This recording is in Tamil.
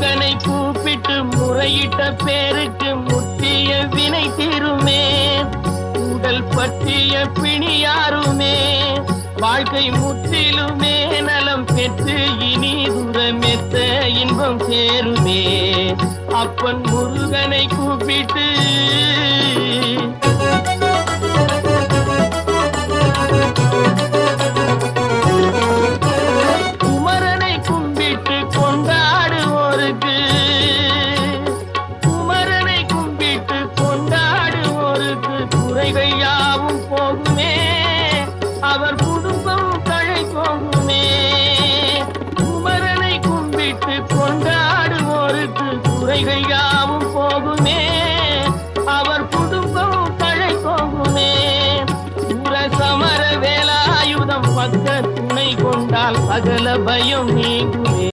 முருகனை கூப்பிட்டு முறையிட்ட பேருக்கு முற்றிய வினை தீருமே. உடல் பற்றிய பிணியாருமே வாழ்க்கை முற்றிலுமே நலம் பெற்று இனி தூரமெத்த இன்பம் சேருமே. அப்பன் முருகனை கூப்பிட்டு குமரனை கும்பிட்டு கொண்டாடுவோருக்கு குமரனை கும்பிட்டு கொண்டாடுவோருக்கு குறைகள் யாவும் போகுமே. அவர் குடும்பம் தழை போகுமே. குமரனை கும்பிட்டு கொண்டாடுவோருக்கு குறைகள் யாவும் போகுமே. அவர் குடும்பம் தழை போகுமே. சமர வேலாயுதம் பக்க துணை கொண்டால் சகல பயம் நீங்குமே.